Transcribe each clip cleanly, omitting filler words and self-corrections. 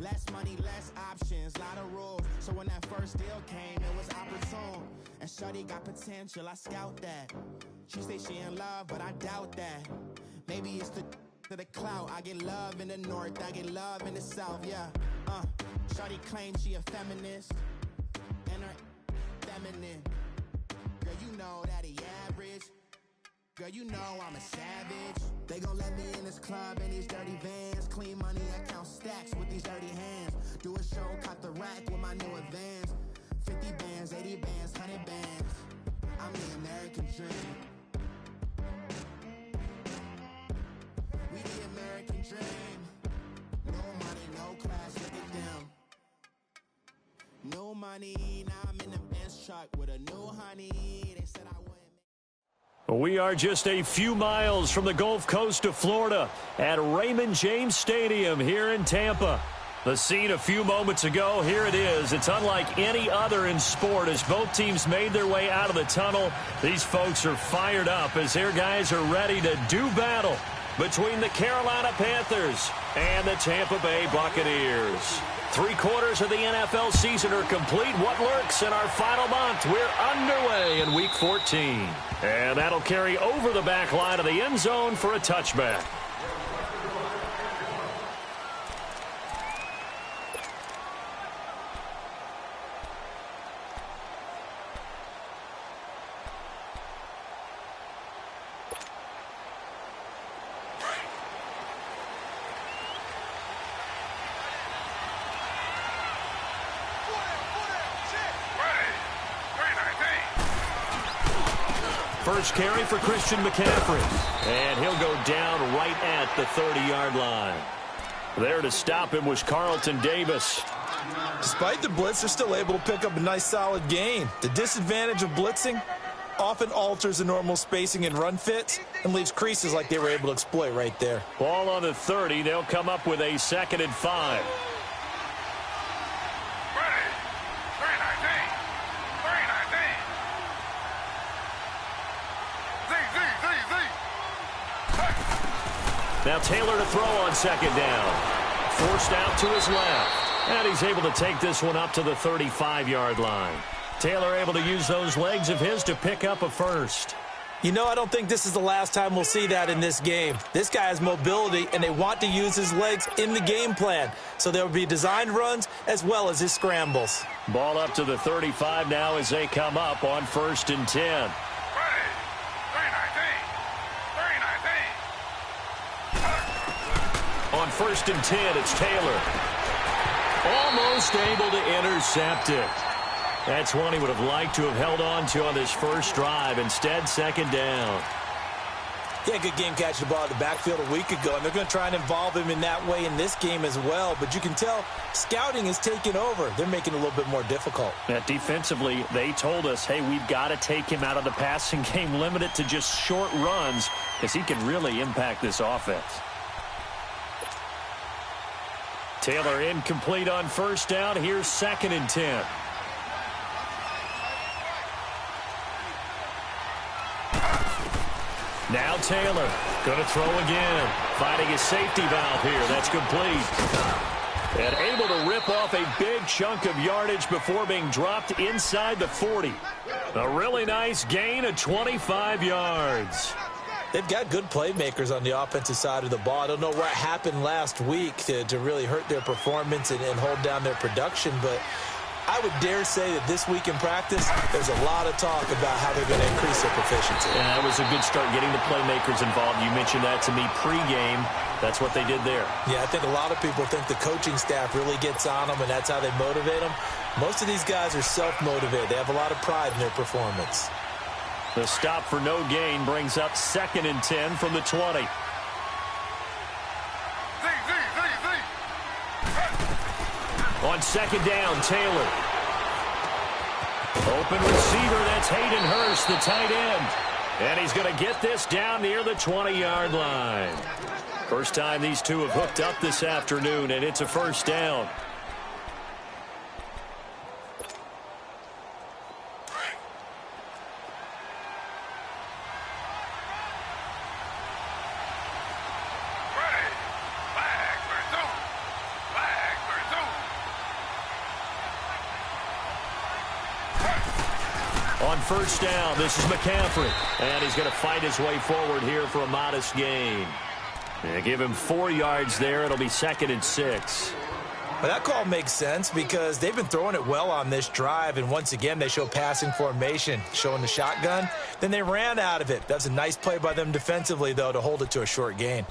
Less money, less options, lot of rules. So when that first deal came, it was opportune. And shorty got potential, I scout that. She say she in love, but I doubt that. Maybe it's the clout. I get love in the north, I get love in the south, yeah. Shorty claims she a feminist, and her feminine. Girl, you know that he average. Girl, you know I'm a savage. They gon' let me in this club in these dirty vans. Clean money, I count stacks with these dirty hands. Do a show, cut the rack with my new advance. 50 bands, 80 bands, 100 bands. I'm the American dream. We the American dream. No money, no class, look at them. No money, now I'm in the Benz truck with a new honey. They said I wouldn't. We are just a few miles from the Gulf Coast of Florida at Raymond James Stadium here in Tampa. The scene a few moments ago, here it is. It's unlike any other in sport as both teams made their way out of the tunnel. These folks are fired up as their guys are ready to do battle between the Carolina Panthers and the Tampa Bay Buccaneers. 3/4 of the NFL season are complete. What lurks in our final month? We're underway in Week 14. And that'll carry over the back line of the end zone for a touchback. First carry for Christian McCaffrey. And he'll go down right at the 30-yard line. There to stop him was Carlton Davis. Despite the blitz, they're still able to pick up a nice solid gain. The disadvantage of blitzing often alters the normal spacing and run fits and leaves creases like they were able to exploit right there. Ball on the 30. They'll come up with a 2nd and 5. Now Taylor to throw on 2nd down. Forced out to his left. And he's able to take this one up to the 35-yard line. Taylor able to use those legs of his to pick up a first. You know, I don't think this is the last time we'll see that in this game. This guy has mobility, and they want to use his legs in the game plan. So there will be designed runs as well as his scrambles. Ball up to the 35 now as they come up on 1st and 10. On 1st and 10, it's Taylor. Almost able to intercept it. That's one he would have liked to have held on to on this first drive. Instead, 2nd down. Yeah, good game catching the ball in the backfield a week ago, and they're going to try and involve him in that way in this game as well. But you can tell scouting is taking over. They're making it a little bit more difficult. Yeah, defensively, they told us, hey, we've got to take him out of the passing game, limit it to just short runs, because he can really impact this offense. Taylor incomplete on 1st down. Here's 2nd and 10. Now Taylor going to throw again. Finding his safety valve here. That's complete. And able to rip off a big chunk of yardage before being dropped inside the 40. A really nice gain of 25 yards. They've got good playmakers on the offensive side of the ball. I don't know what happened last week to really hurt their performance and hold down their production, but I would dare say that this week in practice, there's a lot of talk about how they're going to increase their proficiency. Yeah, that was a good start getting the playmakers involved. You mentioned that to me pregame. That's what they did there. Yeah, I think a lot of people think the coaching staff really gets on them, and that's how they motivate them. Most of these guys are self-motivated. They have a lot of pride in their performance. The stop for no gain brings up 2nd and 10 from the 20. On 2nd down, Taylor. Open receiver, that's Hayden Hurst, the tight end. And he's going to get this down near the 20-yard line. First time these two have hooked up this afternoon, and it's a 1st down. on first down. This is McCaffrey. And he's going to fight his way forward here for a modest gain. Yeah, give him 4 yards there. It'll be 2nd and 6. Well, that call makes sense because they've been throwing it well on this drive, and once again they show passing formation, showing the shotgun. Then they ran out of it. That's a nice play by them defensively, though, to hold it to a short gain.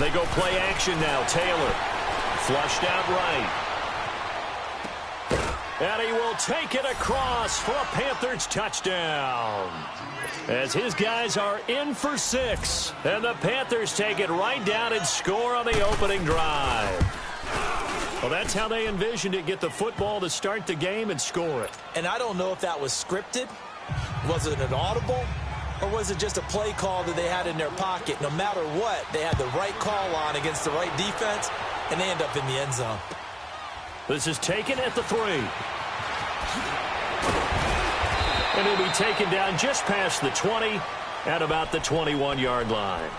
They go play action now. Taylor flushed out right. And he will take it across for a Panthers touchdown. As his guys are in for 6. And the Panthers take it right down and score on the opening drive. Well, that's how they envisioned it. Get the football to start the game and score it. And I don't know if that was scripted. Was it an audible? Or was it just a play call that they had in their pocket? No matter what, they had the right call on against the right defense, and they end up in the end zone. This is taken at the 3. And he'll be taken down just past the 20 at about the 21-yard line.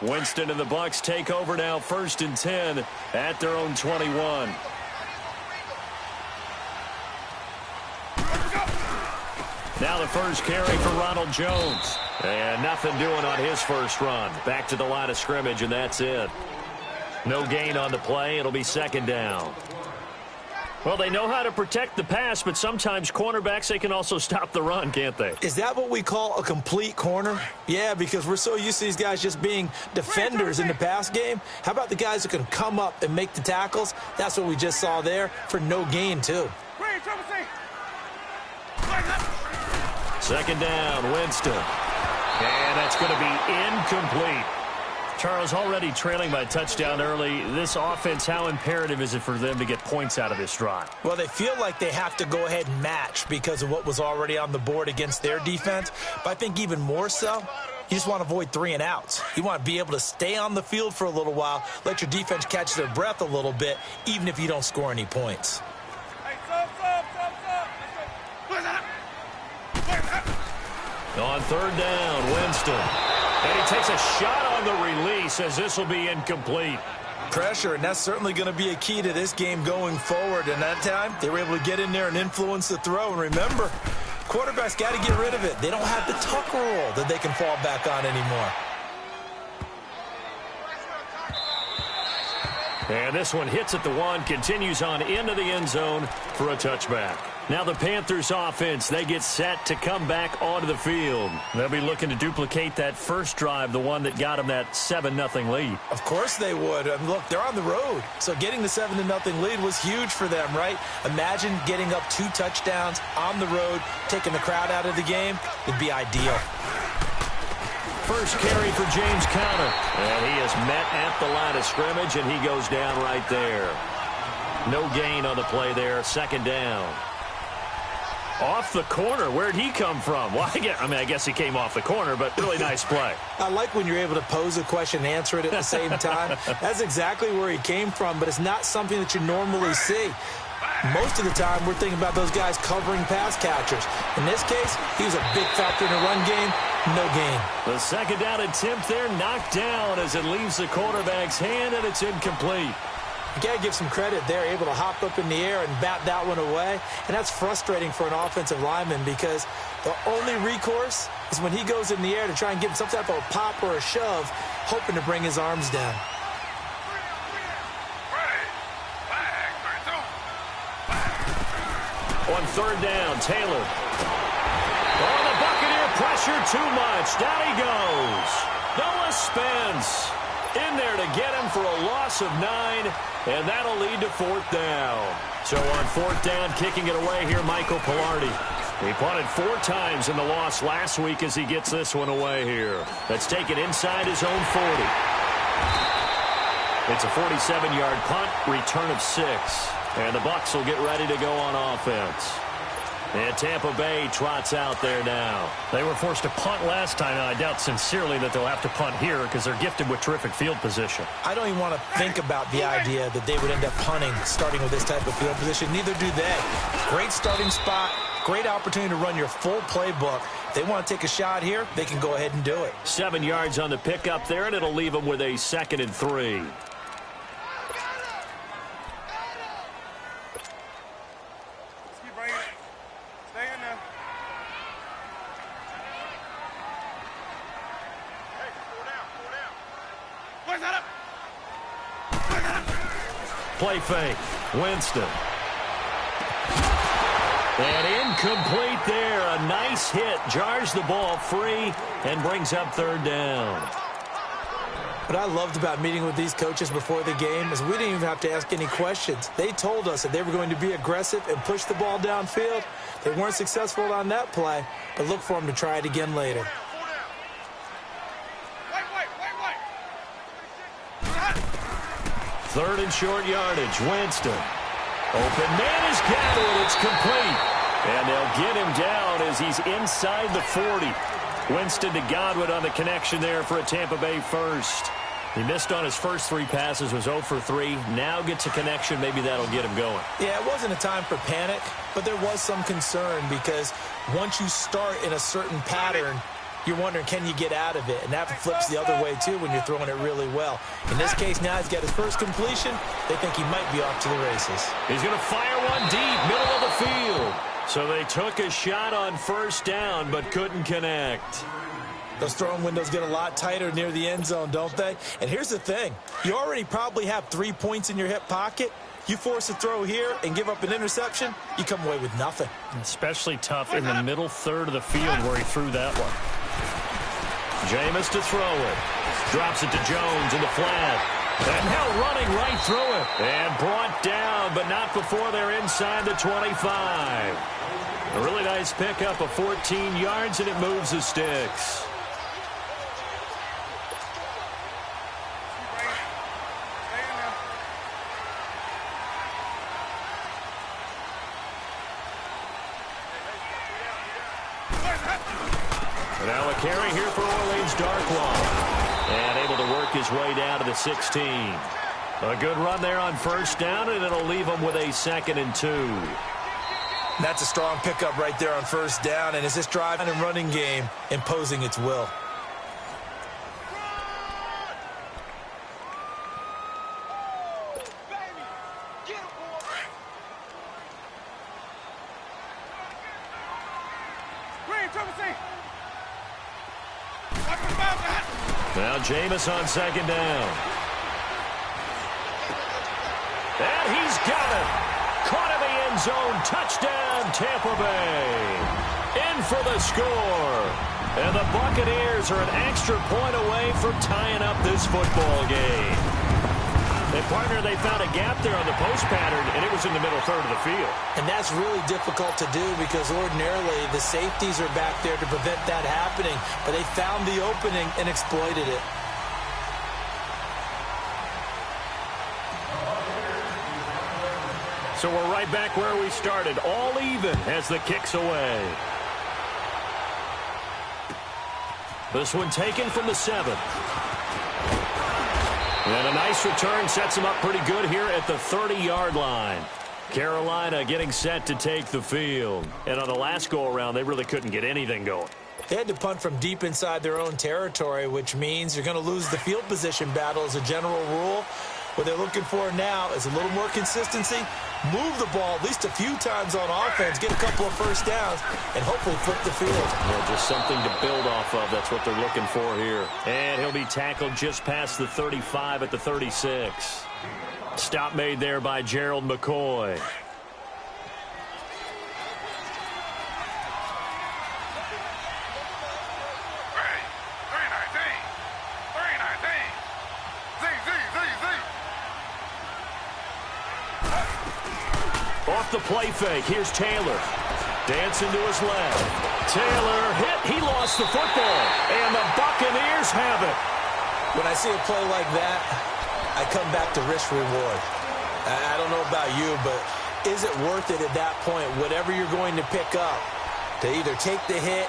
Winston and the Bucs take over now, 1st and 10 at their own 21. Now the first carry for Ronald Jones. And nothing doing on his first run. Back to the line of scrimmage, and that's it. No gain on the play. It'll be 2nd down. Well, they know how to protect the pass, but sometimes cornerbacks, they can also stop the run, can't they? Is that what we call a complete corner? Yeah, because we're so used to these guys just being defenders in the pass game. How about the guys who can come up and make the tackles? That's what we just saw there for no gain, too. 2nd down, Winston. And that's going to be incomplete. Charles, already trailing by a touchdown early. This offense, how imperative is it for them to get points out of this drive? Well, they feel like they have to go ahead and match because of what was already on the board against their defense. But I think even more so, you just want to avoid 3 and outs. You want to be able to stay on the field for a little while, let your defense catch their breath a little bit, even if you don't score any points. On 3rd down, Winston. And he takes a shot on the release as this will be incomplete. Pressure, and that's certainly going to be a key to this game going forward. And that time, they were able to get in there and influence the throw. And remember, quarterbacks got to get rid of it. They don't have the tuck rule that they can fall back on anymore. And this one hits at the 1, continues on into the end zone for a touchback. Now the Panthers offense, they get set to come back onto the field. They'll be looking to duplicate that first drive, the one that got them that 7-0 lead. Of course they would. I mean, look, they're on the road. So getting the 7-0 lead was huge for them, right? Imagine getting up 2 touchdowns on the road, taking the crowd out of the game. It'd be ideal. First carry for James Conner. And he is met at the line of scrimmage, and he goes down right there. No gain on the play there. 2nd down. Off the corner. Where'd he come from? Well, I guess he came off the corner, but really nice play. I like when you're able to pose a question and answer it at the same time. That's exactly where he came from, but it's not something that you normally see. Most of the time, we're thinking about those guys covering pass catchers. In this case, he was a big factor in the run game. No gain. The 2nd down attempt there knocked down as it leaves the quarterback's hand, and it's incomplete. You got to give some credit. They're able to hop up in the air and bat that one away. And that's frustrating for an offensive lineman because the only recourse is when he goes in the air to try and give him some type of a pop or a shove, hoping to bring his arms down. On 3rd down, Taylor. Oh, the Buccaneer pressure too much. Down he goes. Noah Spence in there to get him for a loss of 9, and that'll lead to 4th down. So on 4th down, kicking it away here, Michael Pilardi. He punted 4 times in the loss last week as he gets this one away here. That's taken inside his own 40. It's a 47-yard punt, return of 6. And the Bucs will get ready to go on offense. And Tampa Bay trots out there now. They were forced to punt last time, and I doubt sincerely that they'll have to punt here because they're gifted with terrific field position. I don't even want to think about the idea that they would end up punting starting with this type of field position. Neither do they. Great starting spot, great opportunity to run your full playbook. If they want to take a shot here, they can go ahead and do it. 7 yards on the pickup there, and it'll leave them with a 2nd and 3. Play fake. Winston. And incomplete there. A nice hit. Jars the ball free and brings up 3rd down. What I loved about meeting with these coaches before the game is we didn't even have to ask any questions. They told us that they were going to be aggressive and push the ball downfield. They weren't successful on that play, but look for them to try it again later. Third and short yardage. Winston. Open man is got it. It's complete. And they'll get him down as he's inside the 40. Winston to Godwin on the connection there for a Tampa Bay first. He missed on his first 3 passes, was 0 for 3. Now gets a connection. Maybe that'll get him going. Yeah, it wasn't a time for panic, but there was some concern because once you start in a certain pattern, you're wondering, can you get out of it? And that flips the other way, too, when you're throwing it really well. In this case, now he's got his first completion. They think he might be off to the races. He's going to fire one deep, middle of the field. So they took a shot on 1st down, but couldn't connect. Those throwing windows get a lot tighter near the end zone, don't they? And here's the thing. You already probably have 3 points in your hip pocket. You force a throw here and give up an interception, you come away with nothing. Especially tough in the middle third of the field where he threw that one. Jameis to throw it. Drops it to Jones in the flat. And now running right through it. And brought down, but not before they're inside the 25. A really nice pickup of 14 yards, and it moves the sticks. Now a carry here for Orleans Darkwa. And able to work his way down to the 16. A good run there on 1st down, and it'll leave him with a 2nd and 2. That's a strong pickup right there on 1st down, and it's this drive and running game imposing its will. Now Jameis on 2nd down. And he's got it. Caught in the end zone. Touchdown, Tampa Bay. In for the score. And the Buccaneers are an extra point away from tying up this football game. And, partner, they found a gap there on the post pattern, and it was in the middle third of the field. And that's really difficult to do because ordinarily the safeties are back there to prevent that happening. But they found the opening and exploited it. So we're right back where we started, all even as the kick's away. This one taken from the 7. And a nice return sets him up pretty good here at the 30-yard line. Carolina getting set to take the field. And on the last go-around, they really couldn't get anything going. They had to punt from deep inside their own territory, which means you're going to lose the field position battle as a general rule. What they're looking for now is a little more consistency, move the ball at least a few times on offense, get a couple of 1st downs, and hopefully flip the field. Yeah, just something to build off of. That's what they're looking for here. And he'll be tackled just past the 35 at the 36. Stop made there by Gerald McCoy. Off the play fake, here's Taylor. Dancing to his left. Taylor hit, he lost the football. And the Buccaneers have it. When I see a play like that, I come back to risk reward. I don't know about you, but is it worth it at that point, whatever you're going to pick up, to either take the hit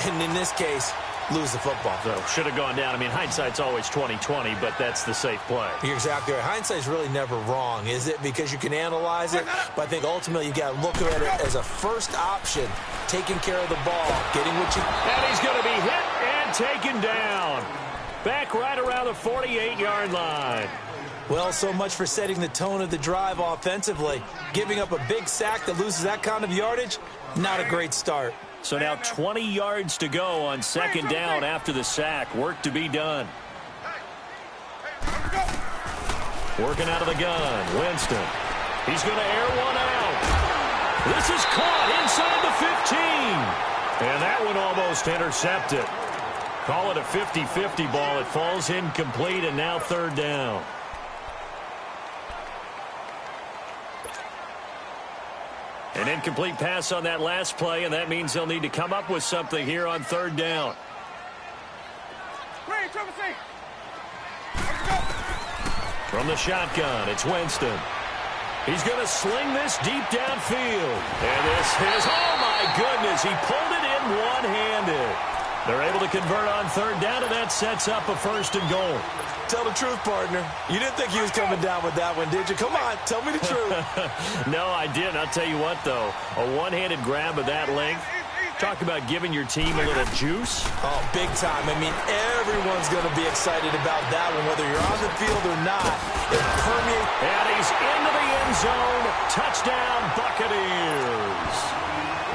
and, in this case, lose the football? So should have gone down. I mean, hindsight's always 20/20, but that's the safe play. You're exactly right. Hindsight's really never wrong, is it? Because you can analyze it, but I think ultimately you got to look at it as a first option, taking care of the ball, getting what you... And he's going to be hit and taken down. Back right around the 48-yard line. Well, so much for setting the tone of the drive offensively. Giving up a big sack that loses that kind of yardage, not a great start. So now 20 yards to go on second down after the sack. Work to be done. Working out of the gun, Winston. He's going to air one out. This is caught inside the 15. And that one almost intercepted. Call it a 50-50 ball. It falls incomplete, and now third down. An incomplete pass on that last play, and that means they'll need to come up with something here on third down. From the shotgun, it's Winston. He's going to sling this deep downfield. And this is, oh my goodness, he pulled it in one-handed. They're able to convert on third down, and that sets up a first and goal. Tell the truth, partner. You didn't think he was coming down with that one, did you? Come on, tell me the truth. No, I didn't. I'll tell you what, though. A one-handed grab of that length. Talk about giving your team a little juice. Oh, big time. I mean, everyone's going to be excited about that one, whether you're on the field or not. It permeates. And he's into the end zone. Touchdown, Buccaneers.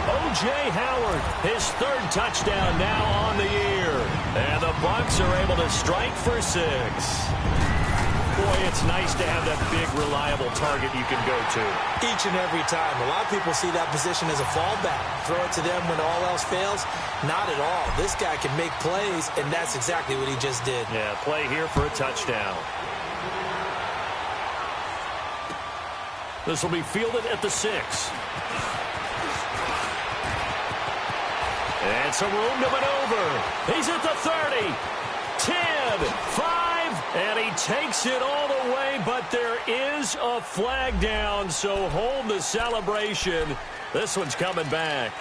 O.J. Howard, his third touchdown now on the year. And the Bucs are able to strike for 6. Boy, it's nice to have that big, reliable target you can go to. Each and every time. A lot of people see that position as a fallback. Throw it to them when all else fails. Not at all. This guy can make plays, and that's exactly what he just did. Yeah, play here for a touchdown. This will be fielded at the 6. And some room to maneuver. He's at the 30, 10, 5, and he takes it all the way, but there is a flag down, so hold the celebration. This one's coming back.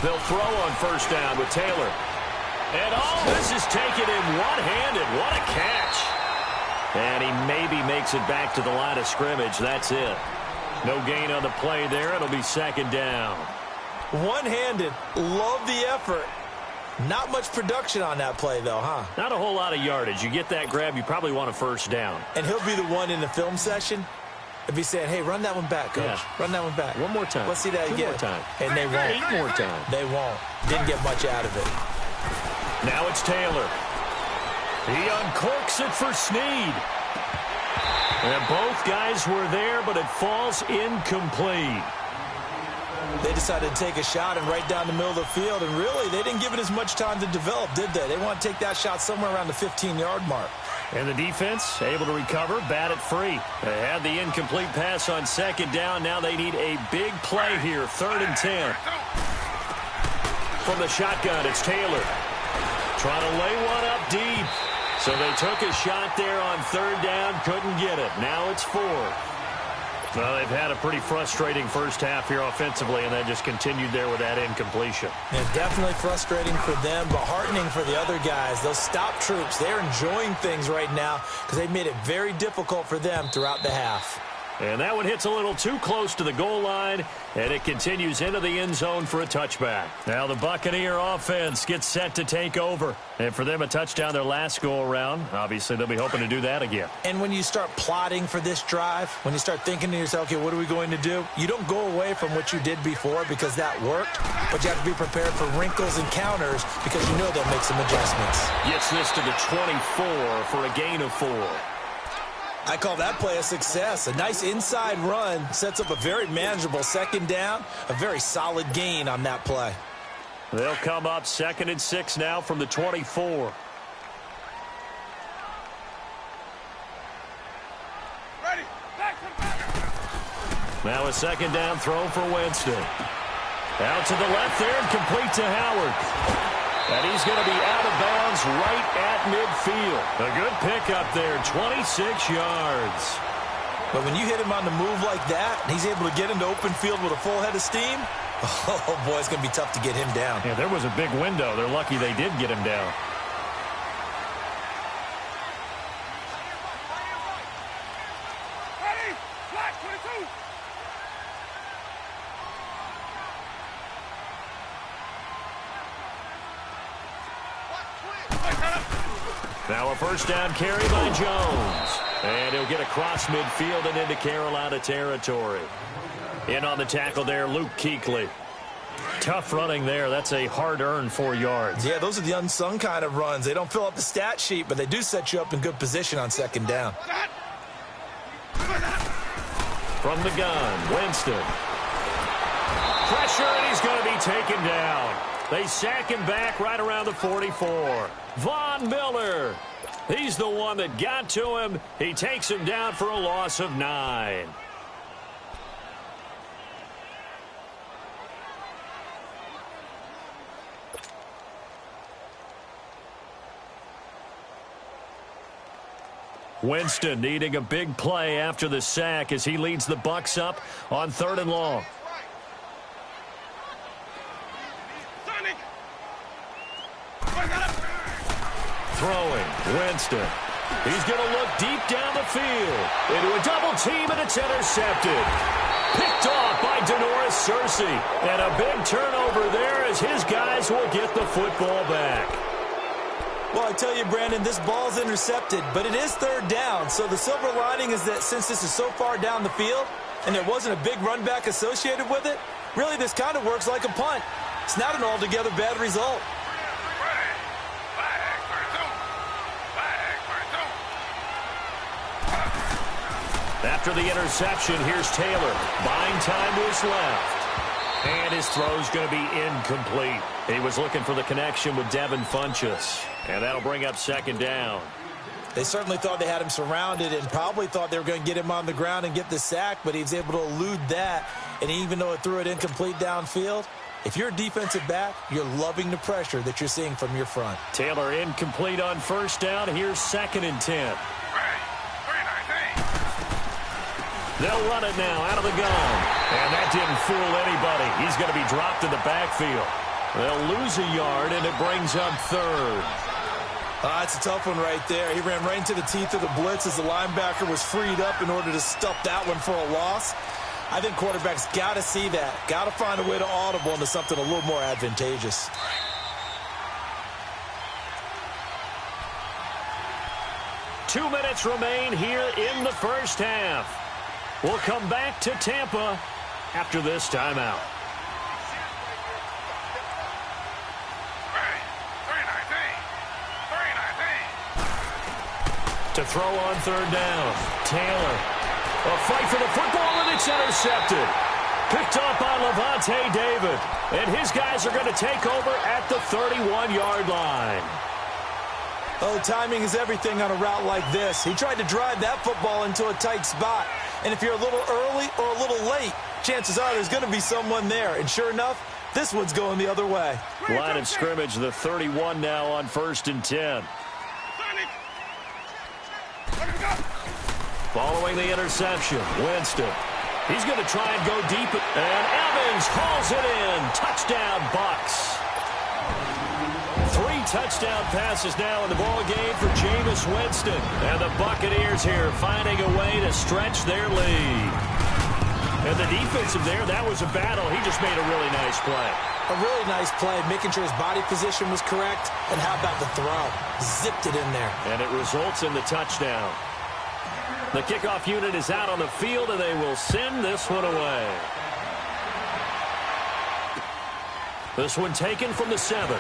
They'll throw on first down with Taylor. And this is taken in one-handed. What a catch. And he maybe makes it back to the line of scrimmage. That's it. No gain on the play there. It'll be second down. One-handed. Love the effort. Not much production on that play, though, huh? Not a whole lot of yardage. You get that grab, you probably want a first down. And he'll be the one in the film session if he's saying, hey, run that one back, coach. Yeah. Run that one back. One more time. Let's see that again. 2 more time. And they won't. 8 more time. They won't. Didn't get much out of it. Now it's Taylor. He uncorks it for Snead. And both guys were there, but it falls incomplete. They decided to take a shot and right down the middle of the field, and really, they didn't give it as much time to develop, did they? They want to take that shot somewhere around the 15-yard mark. And the defense able to recover, bat it free. They had the incomplete pass on second down. Now they need a big play here, 3rd and 10. From the shotgun, it's Taylor. Trying to lay one up deep. So they took a shot there on 3rd down, couldn't get it. Now it's 4th. Well, they've had a pretty frustrating first half here offensively, and they just continued there with that incompletion. Yeah, definitely frustrating for them, but heartening for the other guys. Those stop troops, they're enjoying things right now because they made it very difficult for them throughout the half. And that one hits a little too close to the goal line, and it continues into the end zone for a touchback. Now the Buccaneer offense gets set to take over. And for them, a touchdown their last go-around. Obviously, they'll be hoping to do that again. And when you start plotting for this drive, when you start thinking to yourself, okay, what are we going to do? You don't go away from what you did before because that worked, but you have to be prepared for wrinkles and counters because you know they'll make some adjustments. Gets this to the 24 for a gain of 4. I call that play a success. A nice inside run sets up a very manageable second down, a very solid gain on that play. They'll come up 2nd and 6 now from the 24. Now a second down throw for Winston. Out to the left there and complete to Howard. And he's going to be out of bounds right at midfield. A good pickup there, 26 yards. But when you hit him on the move like that, and he's able to get into open field with a full head of steam, oh, boy, it's going to be tough to get him down. Yeah, there was a big window. They're lucky they did get him down. Now a first down carry by Jones. And he'll get across midfield and into Carolina territory. In on the tackle there, Luke Kuechly. Tough running there. That's a hard-earned 4 yards. Yeah, those are the unsung kind of runs. They don't fill up the stat sheet, but they do set you up in good position on second down. From the gun, Winston. Pressure, and he's going to be taken down. They sack him back right around the 44. Von Miller. He's the one that got to him. He takes him down for a loss of 9. Winston needing a big play after the sack as he leads the Bucs up on 3rd and long. Throwing, Winston. He's going to look deep down the field. Into a double team, and it's intercepted. Picked off by Denoris Searcy. And a big turnover there as his guys will get the football back. Well, I tell you, Brandon, this ball's intercepted, but it is 3rd down. So the silver lining is that since this is so far down the field and there wasn't a big run back associated with it, really this kind of works like a punt. It's not an altogether bad result. After the interception, here's Taylor. Buying time to his left. And his throw's going to be incomplete. He was looking for the connection with Devin Funchess. And that'll bring up 2nd down. They certainly thought they had him surrounded and probably thought they were going to get him on the ground and get the sack, but he was able to elude that. And even though it threw it incomplete downfield, if you're a defensive back, you're loving the pressure that you're seeing from your front. Taylor incomplete on 1st down. Here's 2nd and 10. They'll run it now out of the gun. And that didn't fool anybody. He's going to be dropped in the backfield. They'll lose a yard, and it brings up 3rd. That's a tough one right there. He ran right into the teeth of the blitz as the linebacker was freed up in order to stuff that one for a loss. I think quarterbacks got to see that. Got to find a way to audible into something a little more advantageous. Two minutes remain here in the first half. We'll come back to Tampa after this timeout. To throw on 3rd down, Taylor. A fight for the football, and it's intercepted. Picked off by Levante David. And his guys are going to take over at the 31-yard line. Oh, timing is everything on a route like this. He tried to drive that football into a tight spot. And if you're a little early or a little late, chances are there's going to be someone there. And sure enough, this one's going the other way. Line of scrimmage, the 31 now on 1st and 10. Following the interception, Winston. He's going to try and go deep. And Evans hauls it in. Touchdown, Bucs. 3 touchdown passes now in the ball game for Jameis Winston. And the Buccaneers here finding a way to stretch their lead. And the defensive there, that was a battle. He just made a really nice play. A really nice play, making sure his body position was correct. And how about the throw? Zipped it in there. And it results in the touchdown. The kickoff unit is out on the field, and they will send this one away. This one taken from the 7.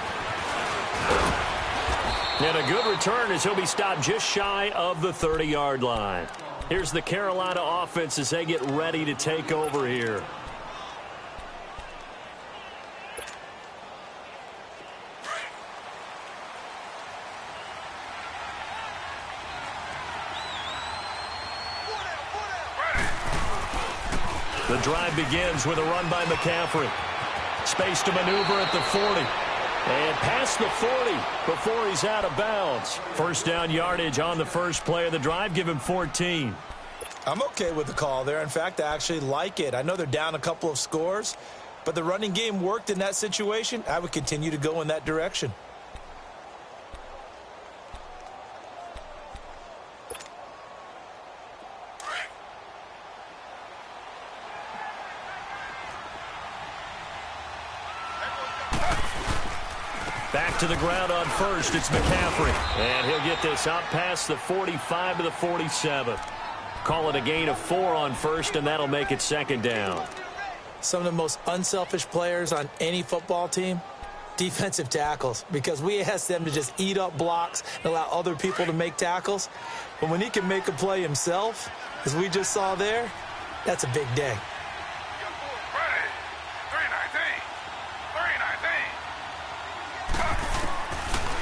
And a good return as he'll be stopped just shy of the 30-yard line. Here's the Carolina offense as they get ready to take over here. The drive begins with a run by McCaffrey. Space to maneuver at the 40. And past the 40 before he's out of bounds. First down yardage on the first play of the drive. Give him 14. I'm okay with the call there. In fact, I actually like it. I know they're down a couple of scores, but the running game worked in that situation. I would continue to go in that direction. Back to the ground on first. It's McCaffrey. And he'll get this out past the 45 to the 47. Call it a gain of 4 on first, and that'll make it second down. Some of the most unselfish players on any football team, defensive tackles, because we ask them to just eat up blocks and allow other people to make tackles. But when he can make a play himself, as we just saw there, that's a big day.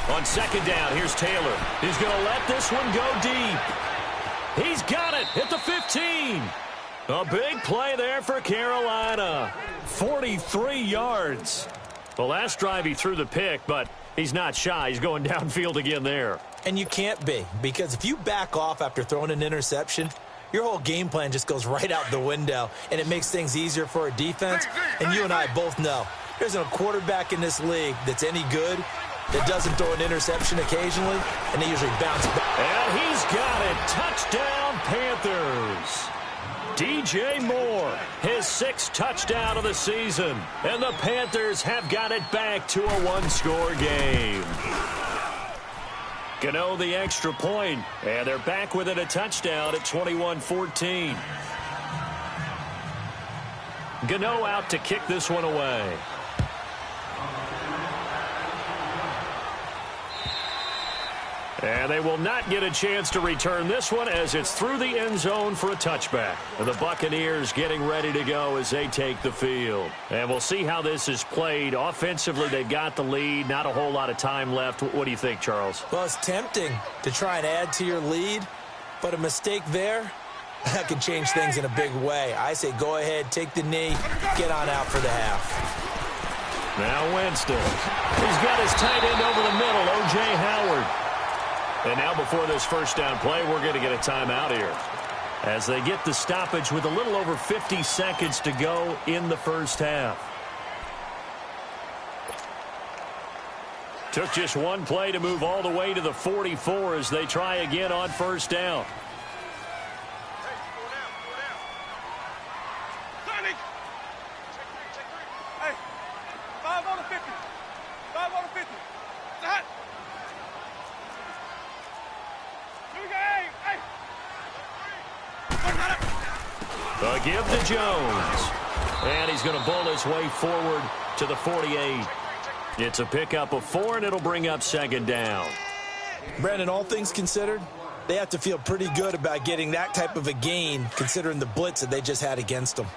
On second down, here's Taylor. He's going to let this one go deep. He's got it at the 15. A big play there for Carolina. 43 yards. The last drive he threw the pick, but he's not shy. He's going downfield again there. And you can't be, because if you back off after throwing an interception, your whole game plan just goes right out the window, and it makes things easier for a defense. And you and I both know there's a quarterback in this league that's any good that doesn't throw an interception occasionally, and they usually bounce back. And he's got it. Touchdown, Panthers. DJ Moore, his 6th touchdown of the season. And the Panthers have got it back to a one-score game. Gano the extra point, and they're back within a touchdown at 21-14. Gano out to kick this one away. And they will not get a chance to return this one as it's through the end zone for a touchback. The Buccaneers getting ready to go as they take the field. And we'll see how this is played. Offensively, they've got the lead. Not a whole lot of time left. What do you think, Charles? Well, it's tempting to try and add to your lead, but a mistake there, that can change things in a big way. I say go ahead, take the knee, get on out for the half. Now Winston. He's got his tight end over the middle, O.J. Howard. And now before this first down play, we're going to get a timeout here as they get the stoppage with a little over 50 seconds to go in the first half. Took just one play to move all the way to the 44 as they try again on first down. Hey, 5 on the 50. 5 on the 50. It's hot. A give to Jones. And he's going to bowl his way forward to the 48. It's a pickup of 4, and it'll bring up second down. Brandon, all things considered, they have to feel pretty good about getting that type of a gain, considering the blitz that they just had against them.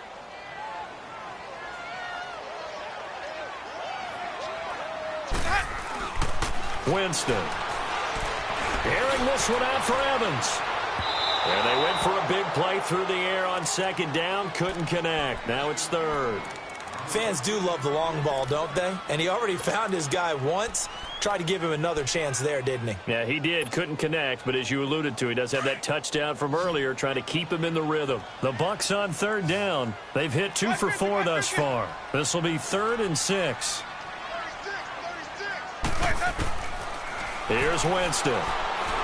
Winston. Airing this one out for Evans. And they went for a big play through the air on second down. Couldn't connect. Now it's third. Fans do love the long ball, don't they? And he already found his guy once. Tried to give him another chance there, didn't he? Yeah, he did. Couldn't connect, but as you alluded to, he does have that touchdown from earlier, trying to keep him in the rhythm. The Bucs on third down. They've hit 2 for 4 thus far. This will be 3rd and 6. Here's Winston.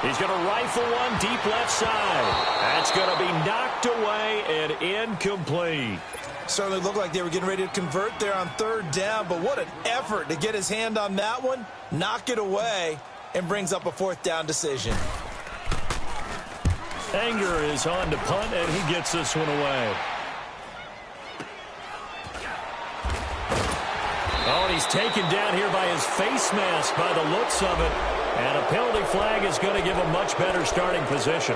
He's going to rifle one deep left side. That's going to be knocked away and incomplete. Certainly looked like they were getting ready to convert there on third down, but what an effort to get his hand on that one, knock it away, and brings up a 4th down decision. Anger is on to punt, and he gets this one away. Oh, and he's taken down here by his face mask by the looks of it. And a penalty flag is going to give a much better starting position.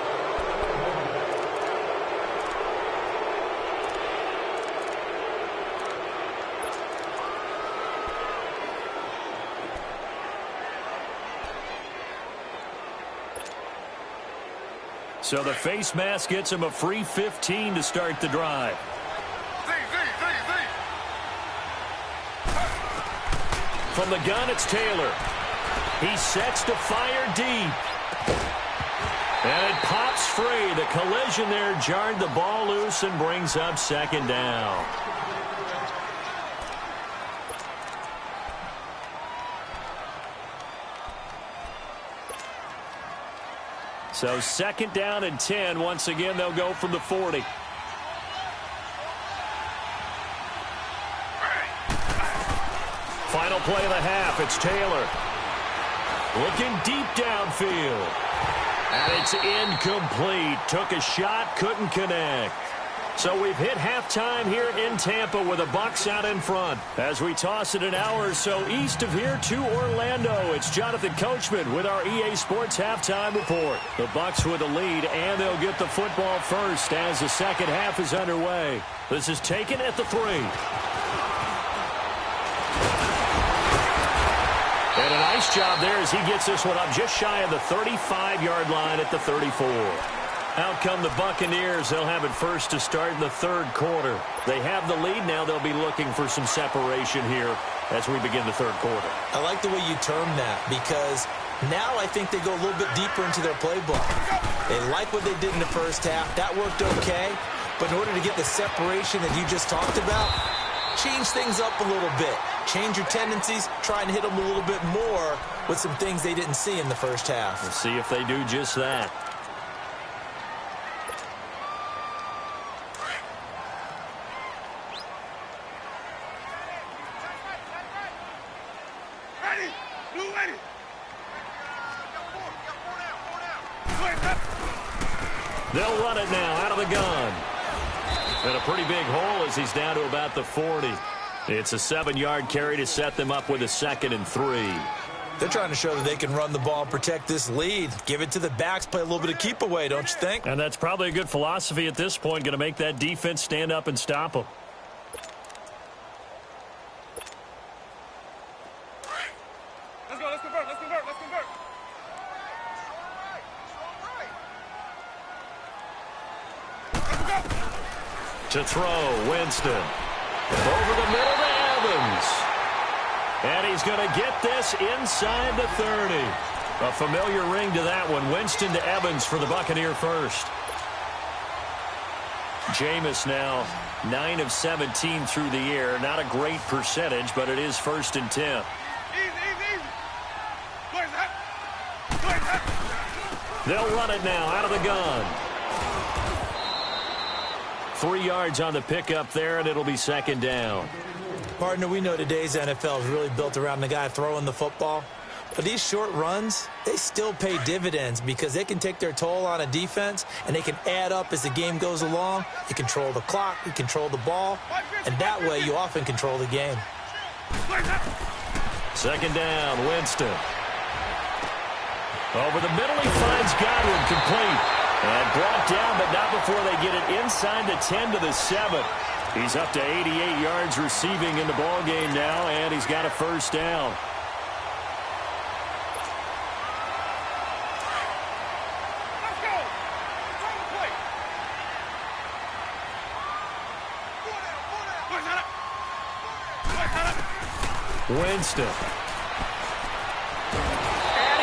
So the face mask gets him a free 15 to start the drive. From the gun, it's Taylor. He sets to fire deep. And it pops free. The collision there jarred the ball loose and brings up second down. So second down and 10. Once again, they'll go from the 40. Final play of the half. It's Taylor. Looking deep downfield. And it's incomplete. Took a shot, couldn't connect. So we've hit halftime here in Tampa with the Bucs out in front. As we toss it an hour or so east of here to Orlando, it's Jonathan Coachman with our EA Sports Halftime Report. The Bucs with the lead, and they'll get the football first as the second half is underway. This is taken at the 3. And a nice job there as he gets this one up just shy of the 35-yard line at the 34. Out come the Buccaneers. They'll have it first to start in the third quarter. They have the lead. Now they'll be looking for some separation here as we begin the third quarter. I like the way you term that because now I think they go a little bit deeper into their playbook. They like what they did in the first half. That worked okay. But in order to get the separation that you just talked about, change things up a little bit. Change your tendencies. Try and hit them a little bit more with some things they didn't see in the first half. We'll see if they do just that. They'll run it now out of the gun. And a pretty big hole as he's down to about the 40. It's a 7-yard carry to set them up with a 2nd and 3. They're trying to show that they can run the ball and protect this lead. Give it to the backs, play a little bit of keep away, don't you think? And that's probably a good philosophy at this point, going to make that defense stand up and stop them. Let's go, let's convert, let's convert, let's convert. To throw, Winston. Over the middle to Evans. And he's going to get this inside the 30. A familiar ring to that one. Winston to Evans for the Buccaneer first. Jameis now 9 of 17 through the air. Not a great percentage, but it is 1st and 10. Easy, easy, easy. Where's that? Where's that? They'll run it now out of the gun. 3 yards on the pickup there, and it'll be 2nd down. Partner, we know today's NFL is really built around the guy throwing the football. But these short runs, they still pay dividends because they can take their toll on a defense, and they can add up as the game goes along. You control the clock, you control the ball, and that way you often control the game. 2nd down, Winston. Over the middle, he finds Godwin complete. And brought down, but not before they get it inside the 10 to the 7. He's up to 88 yards receiving in the ballgame now, and he's got a 1st down. Let's go. Run the play. Winston.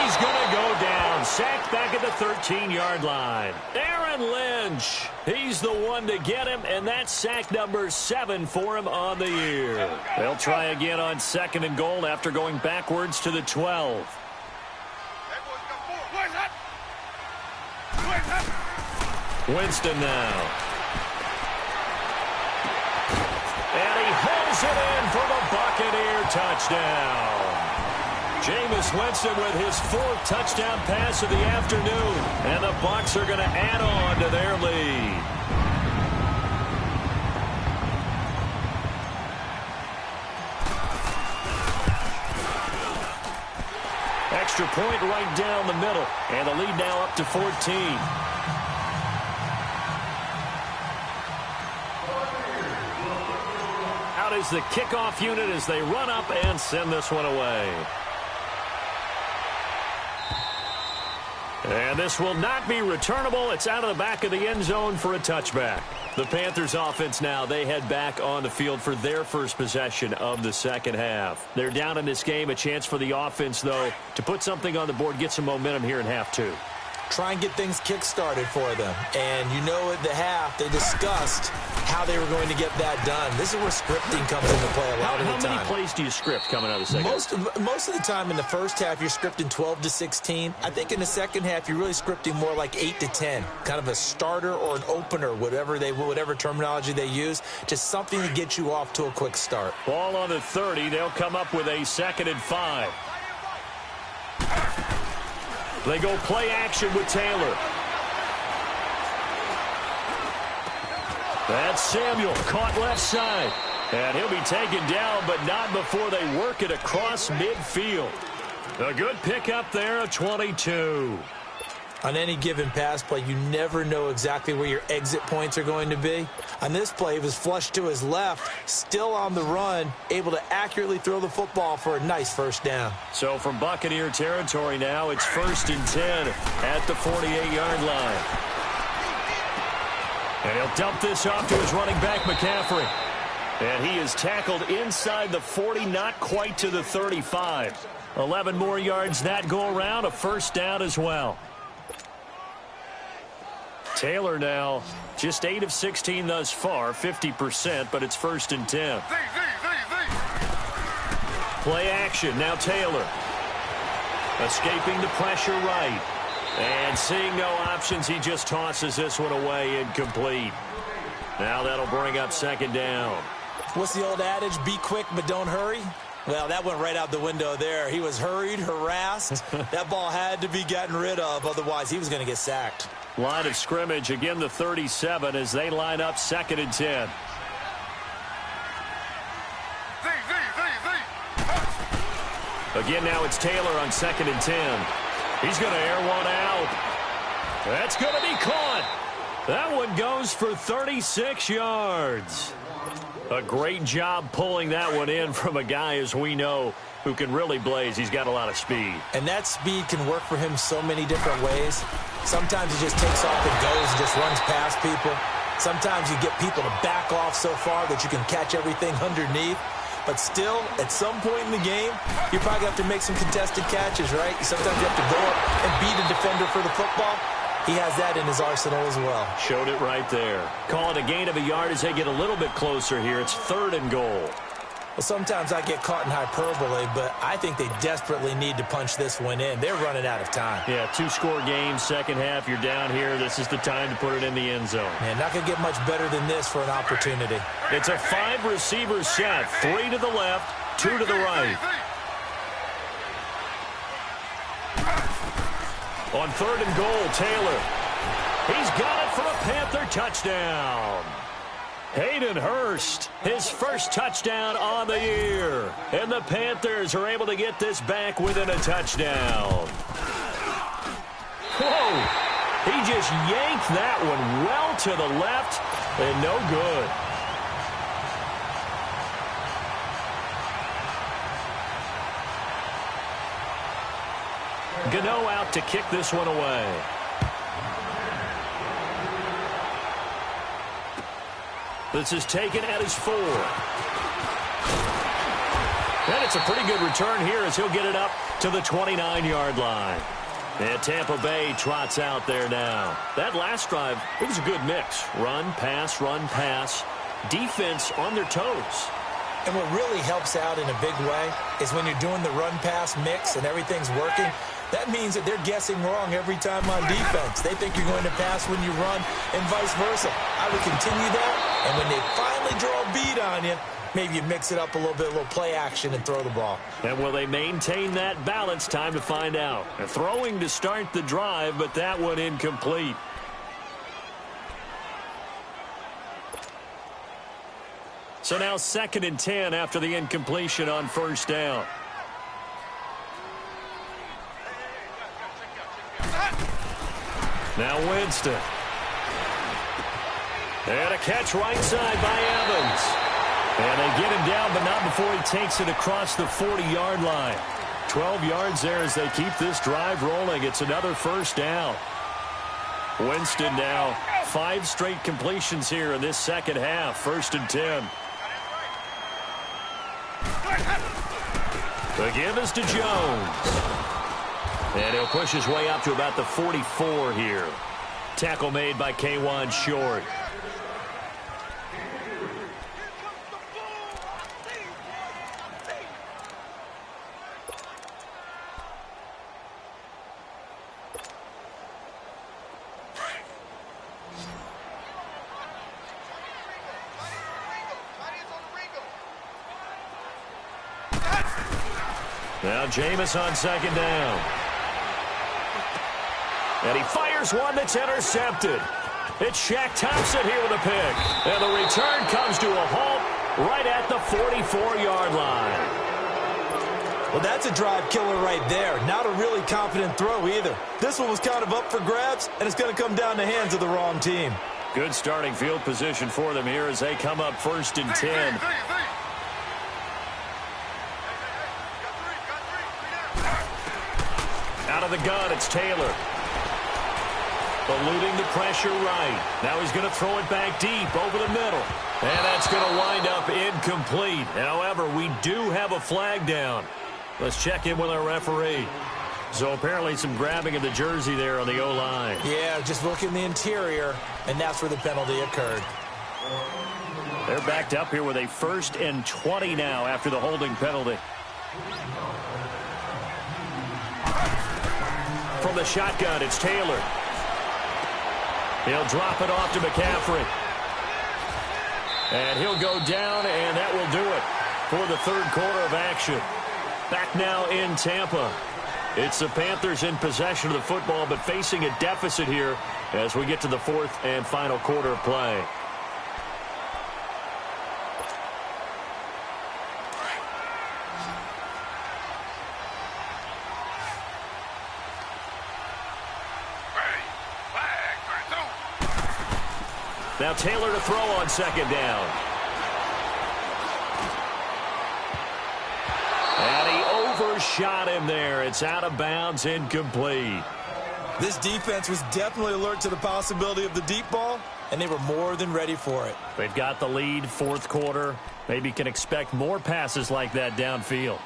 He's going to go down. Sacked back at the 13-yard line. Aaron Lynch. He's the one to get him, and that's sack number 7 for him on the year. They'll try again on 2nd and goal after going backwards to the 12. Winston now. And he holds it in for the Buccaneer touchdown. Jameis Winston with his 4th touchdown pass of the afternoon. And the Bucs are going to add on to their lead. Extra point right down the middle. And the lead now up to 14. Out is the kickoff unit as they run up and send this one away. And this will not be returnable. It's out of the back of the end zone for a touchback. The Panthers offense now, they head back on the field for their first possession of the second half. They're down in this game, a chance for the offense, though, to put something on the board, get some momentum here in half two. Try and get things kick-started for them. And you know at the half, they discussed how they were going to get that done. This is where scripting comes into play a lot of the time. How many plays do you script coming out of the second? Most of the time in the first half, you're scripting 12 to 16. I think in the second half, you're really scripting more like 8 to 10. Kind of a starter or an opener, whatever terminology they use. Just something to get you off to a quick start. Ball on the 30. They'll come up with a 2nd and 5. They go play action with Taylor. That's Samuel, caught left side. And he'll be taken down, but not before they work it across midfield. A good pickup there, a 22. On any given pass play, you never know exactly where your exit points are going to be. On this play, he was flushed to his left, still on the run, able to accurately throw the football for a nice first down. So from Buccaneer territory now, it's 1st and 10 at the 48-yard line. And he'll dump this off to his running back, McCaffrey. And he is tackled inside the 40, not quite to the 35. 11 more yards that go around, a first down as well. Taylor now just 8 of 16 thus far, 50%, but it's 1st and 10. Play action, now Taylor. Escaping the pressure right. And seeing no options, he just tosses this one away, incomplete. Now that'll bring up 2nd down. What's the old adage, be quick but don't hurry? Well, that went right out the window there. He was hurried, harassed. That ball had to be gotten rid of, otherwise he was going to get sacked. Line of scrimmage, again the 37 as they line up 2nd and 10. Again, now it's Taylor on 2nd and 10. He's going to air one out. That's going to be caught. That one goes for 36 yards. A great job pulling that one in from a guy, as we know, who can really blaze. He's got a lot of speed. And that speed can work for him so many different ways. Sometimes he just takes off and goes and just runs past people. Sometimes you get people to back off so far that you can catch everything underneath. But still, at some point in the game, you probably have to make some contested catches, right? Sometimes you have to go up and beat a defender for the football. He has that in his arsenal as well. Showed it right there. Call it a gain of a yard as they get a little bit closer here. It's 3rd and goal. Well, sometimes I get caught in hyperbole, but I think they desperately need to punch this one in. They're running out of time. Yeah, 2-score game, second half. You're down here. This is the time to put it in the end zone. Man, not going to get much better than this for an opportunity. It's a 5-receiver set. 3 to the left, 2 to the right. On 3rd and goal, Taylor. He's got it for a Panther touchdown. Hayden Hurst, his first touchdown on the year. And the Panthers are able to get this back within a touchdown. Whoa! He just yanked that one well to the left and no good. Gano out to kick this one away. This is taken at his 4. And it's a pretty good return here as he'll get it up to the 29-yard line. And Tampa Bay trots out there now. That last drive, it was a good mix. Run, pass, defense on their toes. And what really helps out in a big way is when you're doing the run-pass mix and everything's working, that means that they're guessing wrong every time on defense. They think you're going to pass when you run and vice versa. I would continue that, and when they finally draw a beat on you, maybe you mix it up a little bit, a little play action, and throw the ball. And will they maintain that balance? Time to find out. They're throwing to start the drive, but that one incomplete. So now 2nd and 10 after the incompletion on 1st down. Now Winston. And a catch right side by Evans. And they get him down, but not before he takes it across the 40-yard line. 12 yards there as they keep this drive rolling. It's another first down. Winston now 5 straight completions here in this second half. 1st and 10. The give is to Jones. And he'll push his way up to about the 44 here. Tackle made by K1 Short. Now Jameis on 2nd down. And he fires one that's intercepted. It's Shaq Thompson here with a pick. And the return comes to a halt right at the 44-yard line. Well, that's a drive killer right there. Not a really confident throw either. This one was kind of up for grabs, and it's going to come down the hands of the wrong team. Good starting field position for them here as they come up 1st and 10. Out of the gun, it's Taylor. Eluding the pressure right. Now he's going to throw it back deep over the middle. And that's going to wind up incomplete. However, we do have a flag down. Let's check in with our referee. So apparently some grabbing of the jersey there on the O-line. Yeah, just look in the interior, and that's where the penalty occurred. They're backed up here with a 1st and 20 now after the holding penalty. From the shotgun, it's Taylor. He'll drop it off to McCaffrey. And he'll go down, and that will do it for the 3rd quarter of action. Back now in Tampa. It's the Panthers in possession of the football, but facing a deficit here as we get to the 4th and final quarter of play. Now Taylor to throw on 2nd down. And he overshot him there. It's out of bounds, incomplete. This defense was definitely alert to the possibility of the deep ball, and they were more than ready for it. They've got the lead, 4th quarter. Maybe can expect more passes like that downfield.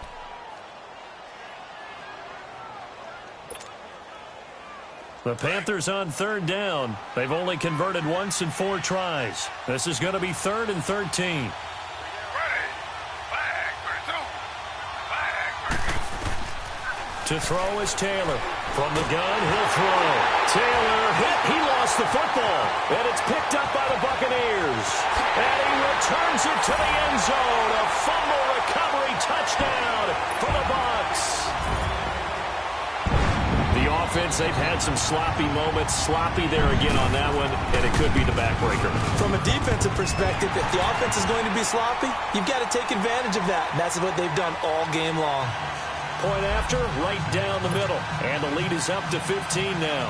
The Panthers on 3rd down. They've only converted once in 4 tries. This is going to be 3rd and 13. To throw is Taylor. From the gun, he'll throw. Taylor hit. He lost the football. And it's picked up by the Buccaneers. And he returns it to the end zone. A fumble recovery touchdown for the Bucs. The offense, they've had some sloppy moments. Sloppy there again on that one, and it could be the backbreaker. From a defensive perspective, if the offense is going to be sloppy, you've got to take advantage of that. And that's what they've done all game long. Point after, right down the middle. And the lead is up to 15 now.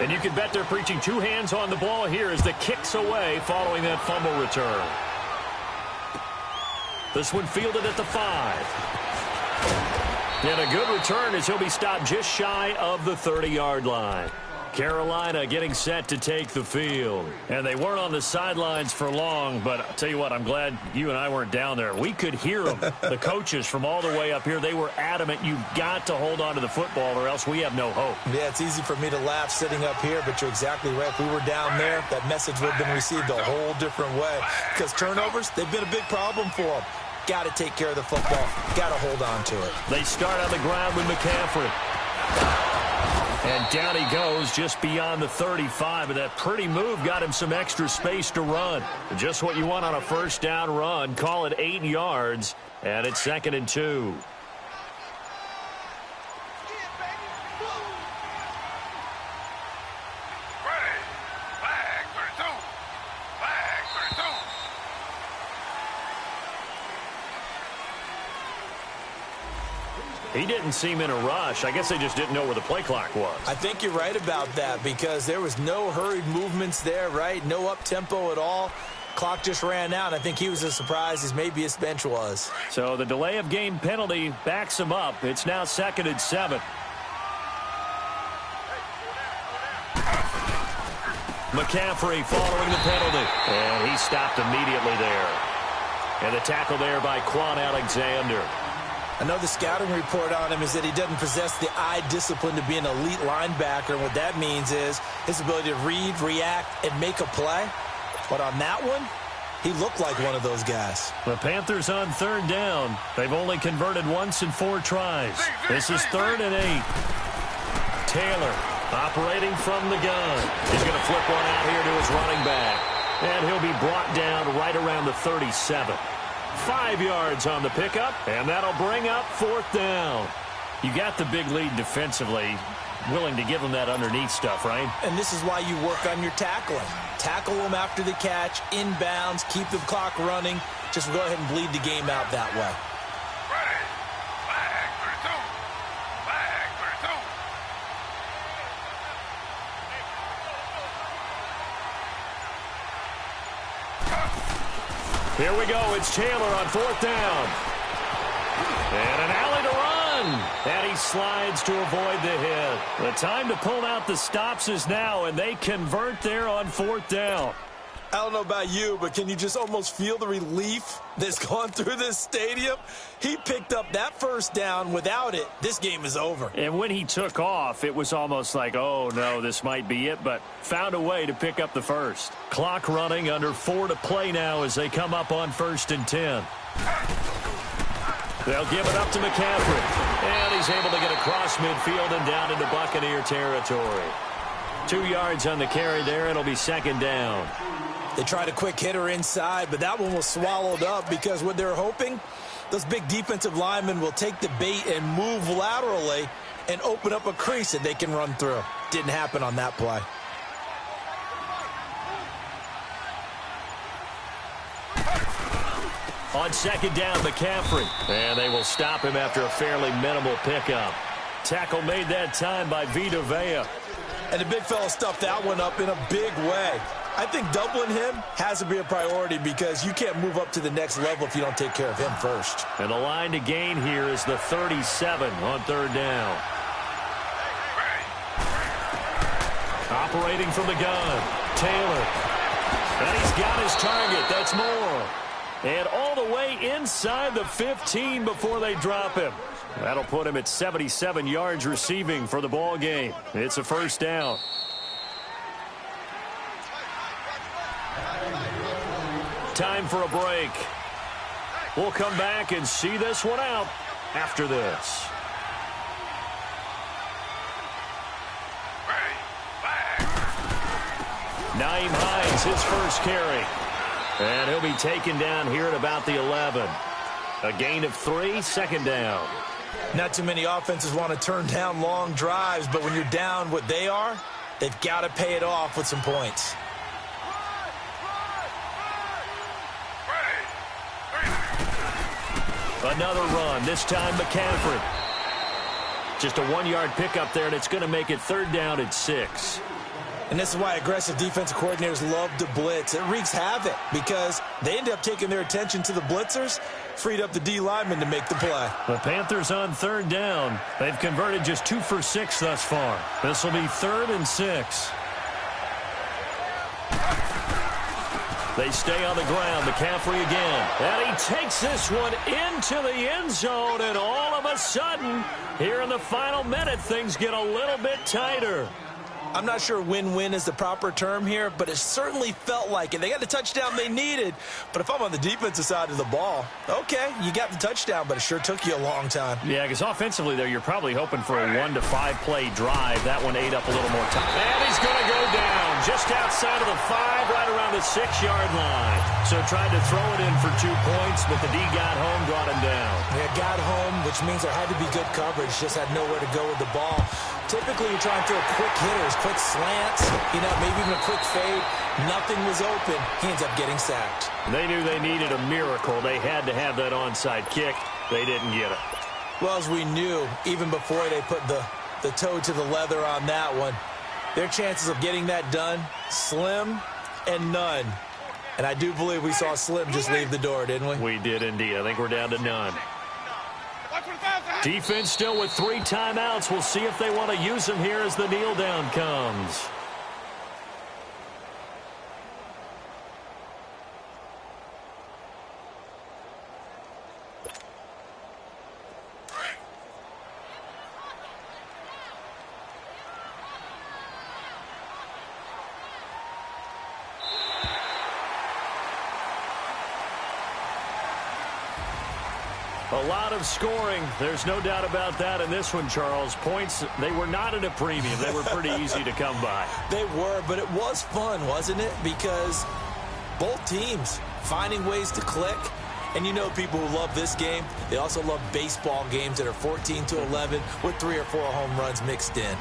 And you can bet they're preaching 2 hands on the ball here as the kick's away following that fumble return. This one fielded at the 5. And a good return as he'll be stopped just shy of the 30-yard line. Carolina getting set to take the field. And they weren't on the sidelines for long, but I'll tell you what, I'm glad you and I weren't down there. We could hear them, the coaches from all the way up here. They were adamant, you've got to hold on to the football or else we have no hope. Yeah, it's easy for me to laugh sitting up here, but you're exactly right. If we were down there, that message would have been received a whole different way. Because turnovers, they've been a big problem for them. Got to take care of the football. Got to hold on to it. They start on the ground with McCaffrey. And down he goes just beyond the 35. And that pretty move got him some extra space to run. Just what you want on a 1st down run. Call it 8 yards. And it's 2nd and 2. He didn't seem in a rush. I guess they just didn't know where the play clock was. I think you're right about that because there was no hurried movements there, right? No up-tempo at all. Clock just ran out. I think he was as surprised as maybe his bench was. So the delay of game penalty backs him up. It's now 2nd and 7. McCaffrey following the penalty. And he stopped immediately there. And the tackle there by Quan Alexander. I know the scouting report on him is that he doesn't possess the eye discipline to be an elite linebacker. And what that means is his ability to read, react, and make a play. But on that one, he looked like one of those guys. The Panthers on third down. They've only converted once in 4 tries. This is 3rd and 8. Taylor operating from the gun. He's going to flip one out here to his running back. And he'll be brought down right around the 37. 5 yards on the pickup, and that'll bring up 4th down. You got the big lead defensively. Willing to give them that underneath stuff, right? And this is why you work on your tackling. Tackle them after the catch, inbounds, keep the clock running. Just go ahead and bleed the game out that way. Ready. Flag 32. Flag 32. Here we go. It's Taylor on 4th down. And an alley to run. And he slides to avoid the hit. The time to pull out the stops is now, and they convert there on 4th down. I don't know about you, but can you just almost feel the relief that's gone through this stadium? He picked up that 1st down. Without it, this game is over. And when he took off, it was almost like, oh, no, this might be it, but found a way to pick up the 1st. Clock running, under 4 to play now as they come up on 1st and 10. They'll give it up to McCaffrey. And he's able to get across midfield and down into Buccaneer territory. 2 yards on the carry there. It'll be 2nd down. They tried a quick hitter inside, but that one was swallowed up because what they're hoping, those big defensive linemen will take the bait and move laterally and open up a crease that they can run through. Didn't happen on that play. On 2nd down, McCaffrey. And they will stop him after a fairly minimal pickup. Tackle made that time by Vita Vea. And the big fella stuffed that one up in a big way. I think doubling him has to be a priority because you can't move up to the next level if you don't take care of him first. And the line to gain here is the 37 on 3rd down. Operating from the gun, Taylor. And he's got his target. That's more. And all the way inside the 15 before they drop him. That'll put him at 77 yards receiving for the ball game. It's a 1st down. Time for a break. We'll come back and see this one out after this. Naeem Hines, his first carry. And he'll be taken down here at about the 11. A gain of 3, 2nd down. Not too many offenses want to turn down long drives, but when you're down what they are, they've got to pay it off with some points. Another run, this time McCaffrey. Just a 1-yard pickup there, and it's going to make it 3rd down at 6. And this is why aggressive defensive coordinators love to blitz. It wreaks havoc because they end up taking their attention to the blitzers, freed up the D lineman to make the play. The Panthers on 3rd down. They've converted just 2 for 6 thus far. This will be 3rd and 6. They stay on the ground. McCaffrey again. And he takes this one into the end zone, and all of a sudden, here in the final minute, things get a little bit tighter. I'm not sure win-win is the proper term here, but it certainly felt like it. They got the touchdown they needed, but if I'm on the defensive side of the ball, okay, you got the touchdown, but it sure took you a long time. Yeah, because offensively there, you're probably hoping for a 1 to 5 play drive. That one ate up a little more time. And he's going to go down just outside of the 5, right around the 6-yard line. So tried to throw it in for 2 points, but the D got home, brought him down. Yeah, got home, which means there had to be good coverage. Just had nowhere to go with the ball. Typically, you're trying to throw quick hitters, quick slants, maybe even a quick fade. Nothing was open. He ends up getting sacked. They knew they needed a miracle. They had to have that onside kick. They didn't get it. Well, as we knew, even before they put the toe to the leather on that one, their chances of getting that done, slim and none. And I do believe we saw Slim just leave the door, didn't we? We did indeed. I think we're down to none. Defense still with 3 timeouts. We'll see if they want to use them here as the kneel down comes. A lot of scoring. There's no doubt about that in this one, Charles. Points, they were not at a premium. They were pretty easy to come by. They were, but it was fun, wasn't it? Because both teams finding ways to click. And you know people who love this game, they also love baseball games that are 14-11 with 3 or 4 home runs mixed in.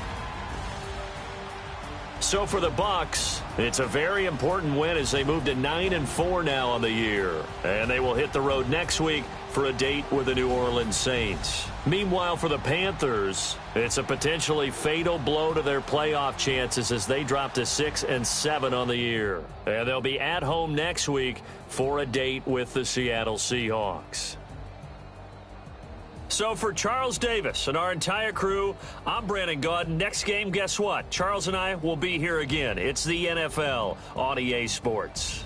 So for the Bucs, it's a very important win as they move to 9-4 now on the year. And they will hit the road next week for a date with the New Orleans Saints. Meanwhile, for the Panthers, it's a potentially fatal blow to their playoff chances as they drop to 6-7 on the year. And they'll be at home next week for a date with the Seattle Seahawks. So for Charles Davis and our entire crew, I'm Brandon Gaudin. Next game, guess what? Charles and I will be here again. It's the NFL on EA Sports.